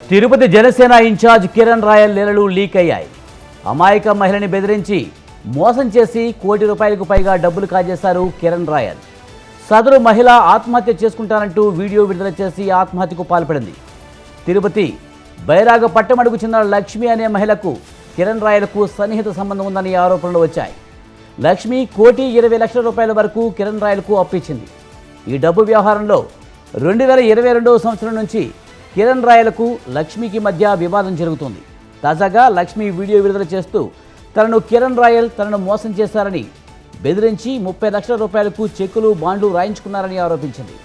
Tirupati Janasena incharge Kiran royal లీలలు leak అయ్యాయి. అమాయక మహిళని బెదిరించి మోసం చేసి ₹1 కోటి పైగా డబ్బులు కాజేశారు కిరణ్ రాయల్. సదరు మహిళ ఆత్మహత్య చేసుకుంటానంటూ వీడియో విడుదల చేసి ఆత్మహత్యకు పాల్పడింది. తిరుపతి బైరాగ పట్టమడుగు చెందిన లక్ష్మి అనే మహిళకు కిరణ్ రాయల్కు సన్నిహిత సంబంధం ఉందని ఆరోపణలు వచ్చాయి. లక్ష్మి ₹1,20,00,000 వరకు కిరణ్ రాయల్కు అప్పించింది. ఈ డబ్బు వ్యవహారంలో 2022వ సంవత్సరం నుంచి కిరణ్ రాయల్కు లక్ష్మికి మధ్య వివాదం జరుగుతోంది. తాజాగా లక్ష్మి వీడియో విడుదల చేస్తూ కిరణ్ రాయల్ తనను మోసం చేశారని బెదిరించి ₹30 లక్షలకు చెక్కులు బాండ్లు రాయించుకున్నారని ఆరోపించింది.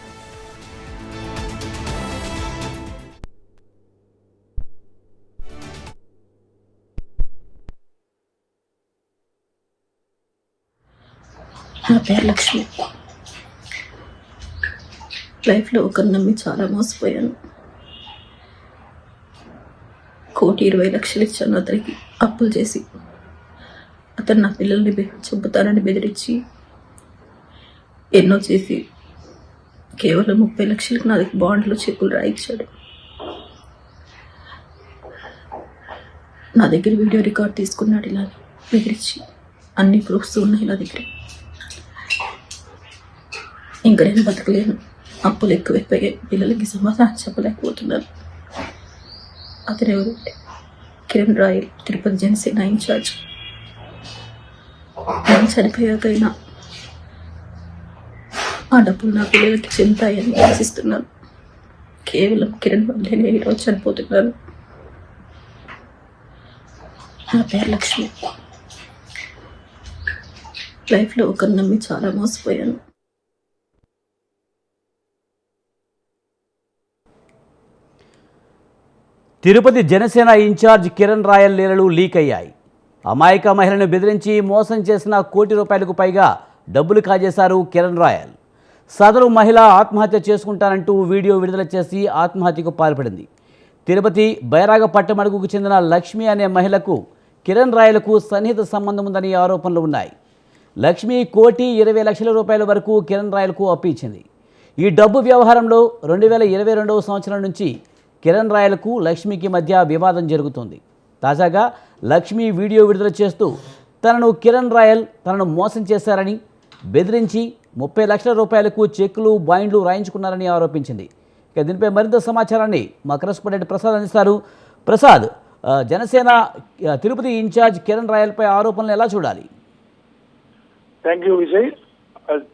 నా పేరు లక్ష్మి. లైఫ్లో ఒకరు నమ్మి చాలా మోసపోయాను. ₹1,20,00,000 ఇచ్చాను అతనికి అప్పులు చేసి. అతను నా పిల్లల్ని చంపుతానని బెదిరించి ఎన్నో చేసి కేవలం ₹30 లక్షలకు నా దగ్గర బాండ్లు చెక్కులు రాయించాడు. నా దగ్గర వీడియో రికార్డ్ తీసుకున్నాడు. ఇలా బెదిరించి అన్ని ప్రూఫ్స్ ఉన్నాయి నా దగ్గర. ఇంకా నేను బతకలేను. అప్పులు ఎక్కువైపోయాయి. పిల్లలకి సమాధానం చెప్పలేకపోతున్నాను. అతను ఎవరు? కిరణ్ రాయల్, తిరుపతి జనసేన ఇన్ఛార్జ్. నేను చనిపోయాకైనా ఆ డబ్బులు నా పిల్లలకి చెందుతాయని ఆశిస్తున్నాను. కేవలం కిరణ్ వల్లే నేను ఈరోజు చనిపోతున్నాను. నా పేరు లక్ష్మి. లైఫ్లో ఒకరు నమ్మి చాలా మోసపోయాను. తిరుపతి జనసేన ఇన్ఛార్జ్ కిరణ్ రాయల్ లీలలు లీక్ అయ్యాయి. అమాయక మహిళను బెదిరించి మోసం చేసిన ₹1 కోటి పైగా డబ్బులు కాజేశారు కిరణ్ రాయల్. సదరు మహిళ ఆత్మహత్య చేసుకుంటానంటూ వీడియో విడుదల చేసి ఆత్మహత్యకు పాల్పడింది. తిరుపతి బైరాగ పట్టమడుగుకు చెందిన లక్ష్మి అనే మహిళకు కిరణ్ రాయల్కు సన్నిహిత సంబంధం ఉందని ఆరోపణలు ఉన్నాయి. లక్ష్మి ₹1,20,00,000 వరకు కిరణ్ రాయల్కు అప్పించింది. ఈ డబ్బు వ్యవహారంలో 2022వ సంవత్సరం నుంచి కిరణ్ రాయల్కు లక్ష్మికి మధ్య వివాదం జరుగుతోంది. తాజాగా లక్ష్మి వీడియో విడుదల చేస్తూ కిరణ్ రాయల్ తనను మోసం చేశారని బెదిరించి ₹30 లక్షలకు చెక్కులు బాండ్లు రాయించుకున్నారని ఆరోపించింది. ఇక దీనిపై మరింత సమాచారాన్ని మా కరెస్పాండెంట్ ప్రసాద్ అందిస్తారు. ప్రసాద్, జనసేన తిరుపతి ఇన్ఛార్జ్ కిరణ్ రాయల్పై ఆరోపణలు ఎలా చూడాలి? Thank you Vijay.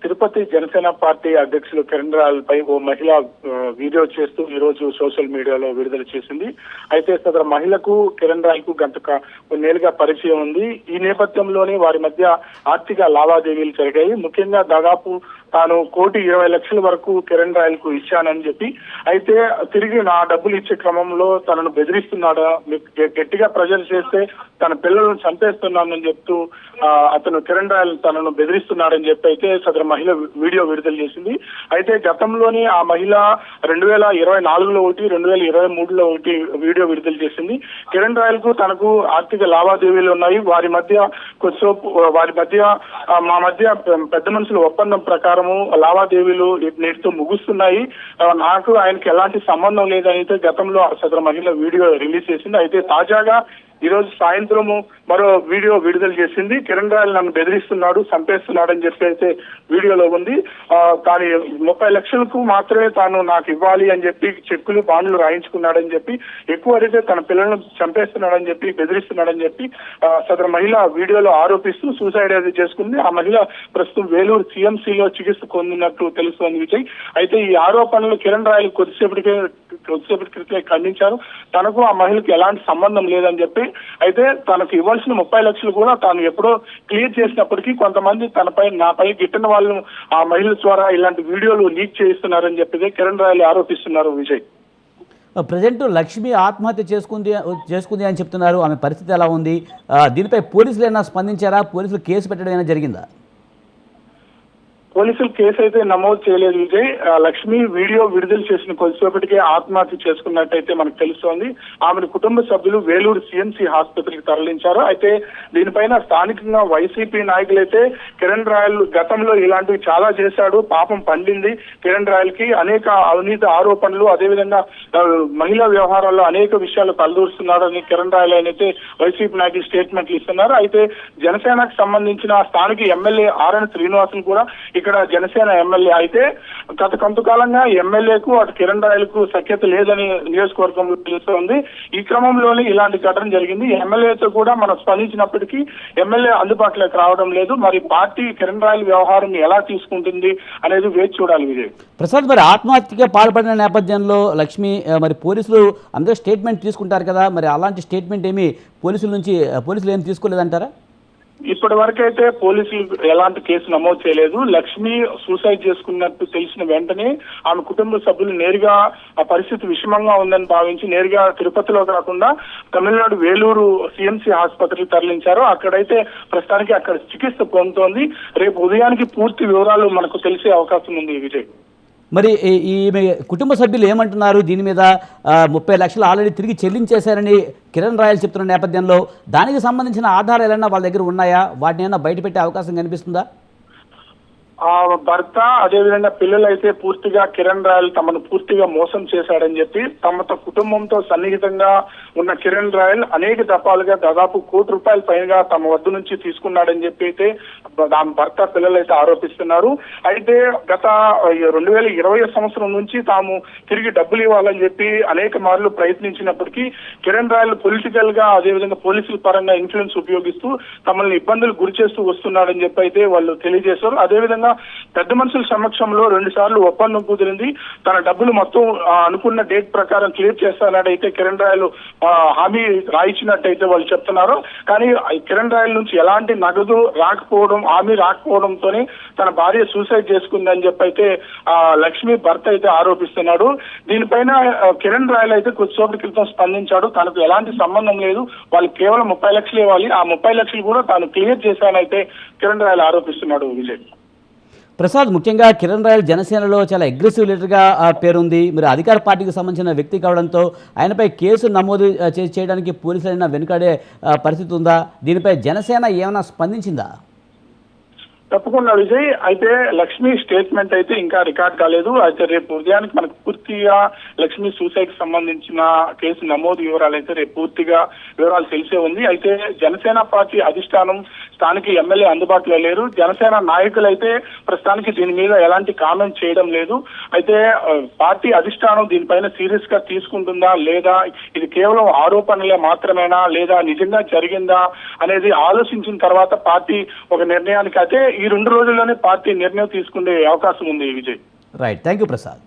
Tirupati Janasena party అధ్యక్షులు కిరణ్ రాయల్ పై ఓ మహిళ వీడియో చేస్తూ ఈ రోజు సోషల్ మీడియాలో విడుదల చేసింది. అయితే సదరు మహిళకు కిరణ్ రాయల్ కు గత కొన్నేళ్లుగా పరిచయం ఉంది. ఈ నేపథ్యంలోనే వారి మధ్య ఆర్థిక లావాదేవీలు జరిగాయి. ముఖ్యంగా దాదాపు తాను ₹1,20,00,000 వరకు కిరణ్ రాయల్ కు ఇచ్చానని చెప్పి, అయితే తిరిగి నా డబ్బులు ఇచ్చే క్రమంలో తనను బెదిరిస్తున్నాడా, గట్టిగా ప్రెజర్ చేస్తే తన పిల్లలను చంపేస్తున్నానని చెప్తూ అతను కిరణ్ రాయల్ తనను బెదిరిస్తున్నాడని చెప్పి అయితే సదరు మహిళ వీడియో విడుదల చేసింది. అయితే గతంలోనే ఆ మహిళ 2024లో ఒకటి, 2023లో ఒకటి వీడియో విడుదల చేసింది. కిరణ్ రాయల్ కు తనకు ఆర్థిక లావాదేవీలు ఉన్నాయి. వారి మధ్య మా మధ్య పెద్ద మనుషుల ఒప్పందం ప్రకారము లావాదేవీలు నేటితో ముగుస్తున్నాయి. నాకు ఆయనకి ఎలాంటి సంబంధం లేదని అయితే గతంలో సదరు మహిళ వీడియో రిలీజ్ చేసింది. అయితే తాజాగా ఈ రోజు సాయంత్రము మరో వీడియో విడుదల చేసింది. కిరణ్ రాయల్ నన్ను బెదిరిస్తున్నాడు, చంపేస్తున్నాడు అని చెప్పి అయితే వీడియోలో ఉంది. తాను ₹30 లక్షలకు మాత్రమే తాను నాకు ఇవ్వాలి అని చెప్పి చెక్కులు బాండ్లు రాయించుకున్నాడని చెప్పి, ఎక్కువ అడిగితే తన పిల్లలను చంపేస్తున్నాడని చెప్పి బెదిరిస్తున్నాడని చెప్పి సదరు మహిళ వీడియోలో ఆరోపిస్తూ సూసైడ్ అది చేసుకుంది. ఆ మహిళ ప్రస్తుతం వేలూరు CMCలో చికిత్స పొందినట్టు తెలుస్తోంది విజయ్. అయితే ఈ ఆరోపణలు కిరణ్ రాయల్ కొద్దిసేపటి క్రితమే ఖండించారు. తనకు ఆ మహిళకు ఎలాంటి సంబంధం లేదని చెప్పి, అయితే తనకు ఇవ్వాల్సిన ₹30 లక్షలు కూడా తాను ఎప్పుడో క్లియర్ చేసినప్పటికీ కొంతమంది నాపై గిట్టిన వాళ్ళు ఆ మహిళల ద్వారా ఇలాంటి వీడియోలు లీక్ చేయిస్తున్నారని చెప్పి కిరణ్ రాయల్ ఆరోపిస్తున్నారు విజయ్. ప్రజెంట్ లక్ష్మి ఆత్మహత్య చేసుకుంది అని చెప్తున్నారు. ఆమె పరిస్థితి ఎలా ఉంది? దీనిపై పోలీసులు ఏమైనా స్పందించారా? పోలీసులు కేసు పెట్టడం ఏమైనా జరిగిందా? పోలీసులు కేసు అయితే నమోదు చేయలేదు విజయ్. లక్ష్మి వీడియో విడుదల చేసిన కొద్దిసేపటికే ఆత్మహత్య చేసుకున్నట్టయితే మనకు తెలుస్తోంది. ఆమెను కుటుంబ సభ్యులు వేలూరు సిఎంసి ఆసుపత్రికి తరలించారు. అయితే దీనిపైన స్థానికంగా వైసీపీ నాయకులైతే కిరణ్ రాయల్ గతంలో ఇలాంటివి చాలా చేశాడు, పాపం పండింది కిరణ్ రాయల్ కి, అనేక అవినీతి ఆరోపణలు, అదేవిధంగా మహిళా వ్యవహారాల్లో అనేక విషయాలు తలదూరుస్తున్నారని కిరణ్ రాయల్ అయితే వైసీపీ నాయకులు స్టేట్మెంట్లు ఇస్తున్నారు. అయితే జనసేనకు సంబంధించిన స్థానిక ఎమ్మెల్యే ఆర్ఎన్ శ్రీనివాసులు కూడా ఇక్కడ జనసేన ఎమ్మెల్యే అయితే గత కొంతకాలంగా ఎమ్మెల్యేకు అటు కిరణ్ రాయలకు సఖ్యత లేదని నియోజకవర్గంలో తెలుస్తోంది. ఈ క్రమంలోనే ఇలాంటి ఘటన జరిగింది. ఎమ్మెల్యేతో కూడా మనం స్పందించినప్పటికీ ఎమ్మెల్యే అందుబాటులోకి రావడం లేదు. మరి పార్టీ కిరణ్ రాయల్ వ్యవహారం ఎలా తీసుకుంటుంది అనేది వేచి చూడాలి విజయ్. ప్రసాద్, మరి ఆత్మహత్యగా పాల్పడిన నేపథ్యంలో లక్ష్మి మరి పోలీసులు అందరూ స్టేట్మెంట్ తీసుకుంటారు కదా, మరి అలాంటి స్టేట్మెంట్ పోలీసులు ఏమి తీసుకోలేదంటారా? ఇప్పటి వరకు అయితే పోలీసులు ఎలాంటి కేసు నమోదు చేయలేదు. లక్ష్మి సూసైడ్ చేసుకున్నట్టు తెలిసిన వెంటనే ఆమె కుటుంబ సభ్యులు నేరుగా ఆ పరిస్థితి విషమంగా ఉందని భావించి నేరుగా తిరుపతిలో కాకుండా తమిళనాడు వేలూరు సిఎంసి ఆసుపత్రికి తరలించారు. అక్కడైతే ప్రస్తుతానికి అక్కడ చికిత్స పొందుతోంది. రేపు ఉదయానికి పూర్తి వివరాలు మనకు తెలిసే అవకాశం ఉంది విజయ్. మరి ఈమె కుటుంబ సభ్యులు ఏమంటున్నారు దీని మీద? 30 లక్షలు ఆల్రెడీ తిరిగి చెల్లించేశారని కిరణ్ రాయల్ చెప్తున్న నేపథ్యంలో దానికి సంబంధించిన ఆధారాలు ఏమైనా వాళ్ళ దగ్గర ఉన్నాయా? వాటిని ఏమైనా బయటపెట్టే అవకాశం కనిపిస్తుందా? ఆ భర్త అదేవిధంగా పిల్లలు అయితే పూర్తిగా కిరణ్ రాయల్ తమను పూర్తిగా మోసం చేశాడని చెప్పి తమతో కుటుంబంతో సన్నిహితంగా ఉన్న కిరణ్ రాయల్ అనేక దఫాలుగా దాదాపు ₹1 కోటి పైగా తమ వద్ద నుంచి తీసుకున్నాడని చెప్పి అయితే భర్త పిల్లలు అయితే ఆరోపిస్తున్నారు. అయితే గత 2020 సంవత్సరం నుంచి తాము తిరిగి డబ్బులు ఇవ్వాలని చెప్పి అనేక మార్లు ప్రయత్నించినప్పటికీ కిరణ్ రాయల్ పొలిటికల్ గా అదేవిధంగా పోలీసుల పరంగా ఇన్ఫ్లుయెన్స్ ఉపయోగిస్తూ తమల్ని ఇబ్బందులు గురి చేస్తూ వస్తున్నాడని చెప్పి అయితే వాళ్ళు తెలియజేశారు. అదేవిధంగా పెద్ద మనుషుల సమక్షంలో 2 సార్లు ఒప్పందం కుదిరింది. తన డబ్బులు మొత్తం అనుకున్న డేట్ ప్రకారం క్లియర్ చేస్తానైతే కిరణ్ రాయల్ హామీ రాయించినట్టయితే వాళ్ళు చెప్తున్నారు. కానీ కిరణ్ రాయల్ నుంచి ఎలాంటి నగదు రాకపోవడం, హామీ రాకపోవడంతోనే తన భార్య సూసైడ్ చేసుకుందని చెప్పి అయితే లక్ష్మి భర్త అయితే ఆరోపిస్తున్నాడు. దీనిపైన కిరణ్ రాయల్ అయితే కొద్దిసేపటి క్రితం స్పందించాడు. తనకు ఎలాంటి సంబంధం లేదు, వాళ్ళు కేవలం 30 లక్షలు ఇవ్వాలి, ఆ 30 లక్షలు కూడా తాను క్లియర్ చేశానైతే కిరణ్ రాయల్ ఆరోపిస్తున్నాడు విజయ్. ప్రసాద్, ముఖ్యంగా కిరణ్ రాయల్ జనసేనలో చాలా అగ్రెసివ్ లీడర్గా పేరుంది. మరి అధికార పార్టీకి సంబంధించిన వ్యక్తి కావడంతో ఆయనపై కేసు నమోదు చేయడానికి పోలీసులైనా వెనుకాడే పరిస్థితి ఉందా? దీనిపై జనసేన ఏమైనా స్పందించిందా? తప్పకుండా విజయ్. అయితే లక్ష్మి స్టేట్మెంట్ అయితే ఇంకా రికార్డ్ కాలేదు. అయితే రేపు ఉదయానికి మనకు పూర్తిగా లక్ష్మి సూసైడ్ సంబంధించిన కేసు నమోదు వివరాలు అయితే రేపు పూర్తిగా వివరాలు తెలిసే ఉంది. అయితే జనసేన పార్టీ అధిష్టానం స్థానిక ఎమ్మెల్యే అందుబాటులో లేరు. జనసేన నాయకులు అయితే ప్రస్తుతానికి దీని మీద ఎలాంటి కామెంట్ చేయడం లేదు. అయితే పార్టీ అధిష్టానం దీనిపైన సీరియస్ గా తీసుకుంటుందా లేదా, ఇది కేవలం ఆరోపణలే మాత్రమేనా లేదా నిజంగా జరిగిందా అనేది ఆలోచించిన తర్వాత పార్టీ ఒక నిర్ణయానికి అయితే ఈ 2 రోజుల్లోనే పార్టీ నిర్ణయం తీసుకునే అవకాశం ఉంది Vijay. Right, thank you Prasad.